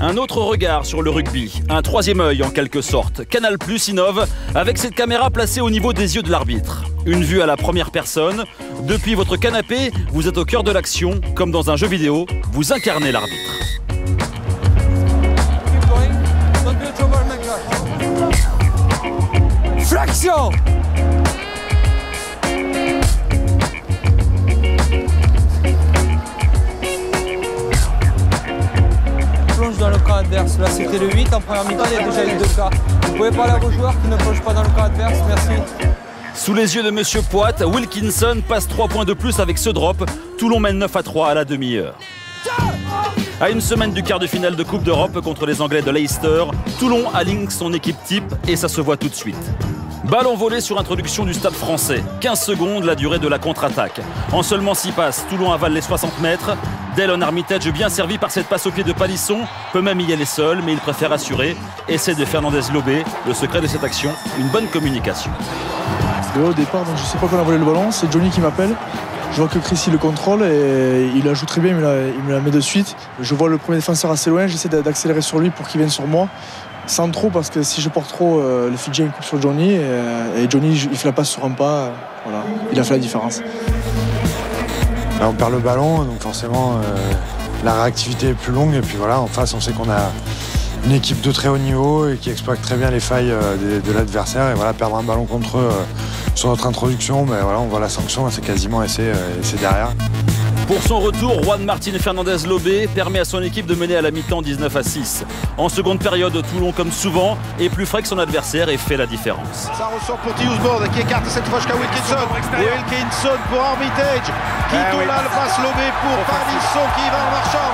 Un autre regard sur le rugby, un troisième œil en quelque sorte. Canal+ innove avec cette caméra placée au niveau des yeux de l'arbitre. Une vue à la première personne. Depuis votre canapé, vous êtes au cœur de l'action. Comme dans un jeu vidéo, vous incarnez l'arbitre. Flexion! Plonge dans le camp adverse. Là, c'était le 8. En première mi-temps, il y a déjà eu 2 cas. Vous pouvez parler à vos joueurs qui ne plongent pas dans le camp adverse. Merci. Sous les yeux de Monsieur Poit, Wilkinson passe 3 points de plus avec ce drop. Toulon mène 9-3 à la demi-heure. À une semaine du quart de finale de Coupe d'Europe contre les Anglais de Leicester, Toulon aligne son équipe type et ça se voit tout de suite. Ballon volé sur introduction du Stade Français. 15 secondes, la durée de la contre-attaque. En seulement 6 passes, Toulon avale les 60 mètres. Delon Armitage, bien servi par cette passe au pied de Palisson, peut même y aller seul, mais il préfère assurer. Essai de Fernandez-Lobé. Le secret de cette action, une bonne communication. Au départ, donc je ne sais pas quand on a volé le ballon, c'est Johnny qui m'appelle. Je vois que Chris il le contrôle et il la joue très bien, il me la met de suite. Je vois le premier défenseur assez loin, j'essaie d'accélérer sur lui pour qu'il vienne sur moi. Sans trop, parce que si je porte trop, le Fidjien coupe sur Johnny et Johnny il fait la passe sur un pas. Voilà, il a fait la différence. Là, on perd le ballon, donc forcément la réactivité est plus longue. Et puis voilà, en face, on sait qu'on a une équipe de très haut niveau et qui exploite très bien les failles de l'adversaire. Et voilà, perdre un ballon contre eux sur notre introduction, ben voilà, on voit la sanction, c'est quasiment essai derrière. Pour son retour, Juan Martín Fernández-Lobé permet à son équipe de mener à la mi-temps 19-6. En seconde période, Toulon, comme souvent, est plus frais que son adversaire et fait la différence. Ça ressort pour Tiusborg qui écarte cette fois jusqu'à Wilkinson. Wilkinson pour Armitage qui tourne là, le passe Lobé pour Palisson qui va en marchant.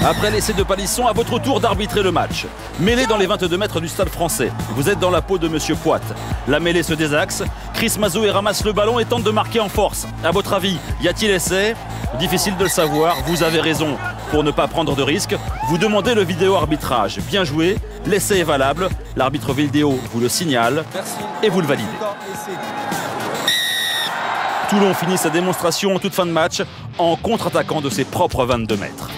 Après l'essai de Palisson, à votre tour d'arbitrer le match. Mêlée dans les 22 mètres du Stade Français. Vous êtes dans la peau de Monsieur Poit. La mêlée se désaxe. Chris Mazoé ramasse le ballon et tente de marquer en force. À votre avis, y a-t-il essai? Difficile de le savoir. Vous avez raison. Pour ne pas prendre de risques, vous demandez le vidéo arbitrage. Bien joué. L'essai est valable. L'arbitre vidéo vous le signale. Et vous le validez. Toulon finit sa démonstration en toute fin de match en contre-attaquant de ses propres 22 mètres.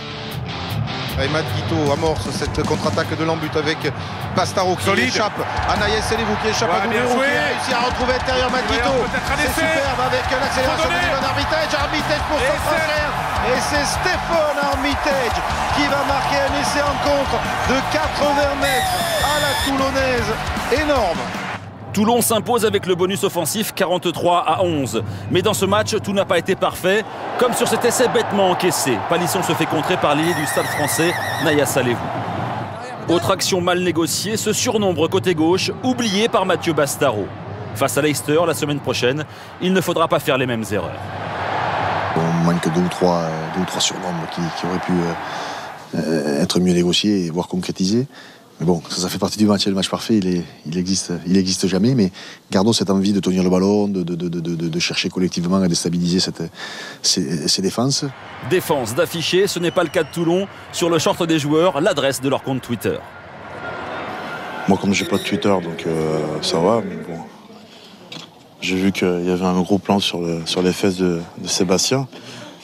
Matt Guito amorce cette contre-attaque de l'embut avec Bastaro qui échappe. Anaïs Selevou qui échappe à Doumerou qui a réussi à retrouver intérieur Matt Guito. C'est superbe avec l'accélération de Delon Armitage. Armitage pour son frère. Et c'est Stéphane Armitage qui va marquer un essai en contre de 80 mètres à la toulonnaise. Énorme. Toulon s'impose avec le bonus offensif 43-11. Mais dans ce match, tout n'a pas été parfait. Comme sur cet essai bêtement encaissé. Palisson se fait contrer par l'ailier du Stade Français, Naya Salevou. Autre action mal négociée, ce surnombre côté gauche, oublié par Mathieu Bastaro. Face à Leicester la semaine prochaine, il ne faudra pas faire les mêmes erreurs. On manque deux ou trois surnombres qui auraient pu être mieux négociés et voire concrétisés. Mais bon, ça fait partie du match. Le match parfait, il existe jamais. Mais gardons cette envie de tenir le ballon, de chercher collectivement à déstabiliser ces défenses. Défense d'afficher, ce n'est pas le cas de Toulon. Sur le short des joueurs, l'adresse de leur compte Twitter. Moi, comme j'ai pas de Twitter, donc ça va. Mais bon, j'ai vu qu'il y avait un gros plan sur les fesses de Sébastien.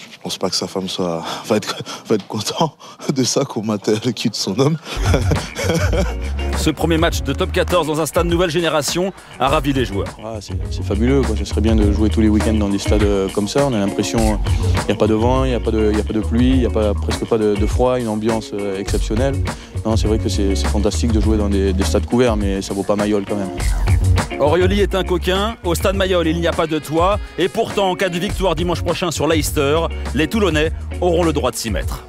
Je pense pas que sa femme va être content de ça, qu'on mate le cul de son homme. Ce premier match de top 14 dans un stade nouvelle génération a ravi les joueurs. Ah, c'est fabuleux, quoi. Ce serait bien de jouer tous les week-ends dans des stades comme ça. On a l'impression qu'il n'y a pas de vent, il n'y a pas de pluie, il n'y a presque pas de froid, une ambiance exceptionnelle. Non, c'est vrai que c'est fantastique de jouer dans des stades couverts, mais ça vaut pas Mayol quand même. Orioli est un coquin, au stade Mayol il n'y a pas de toit, et pourtant en cas de victoire dimanche prochain sur Leicester, les Toulonnais auront le droit de s'y mettre.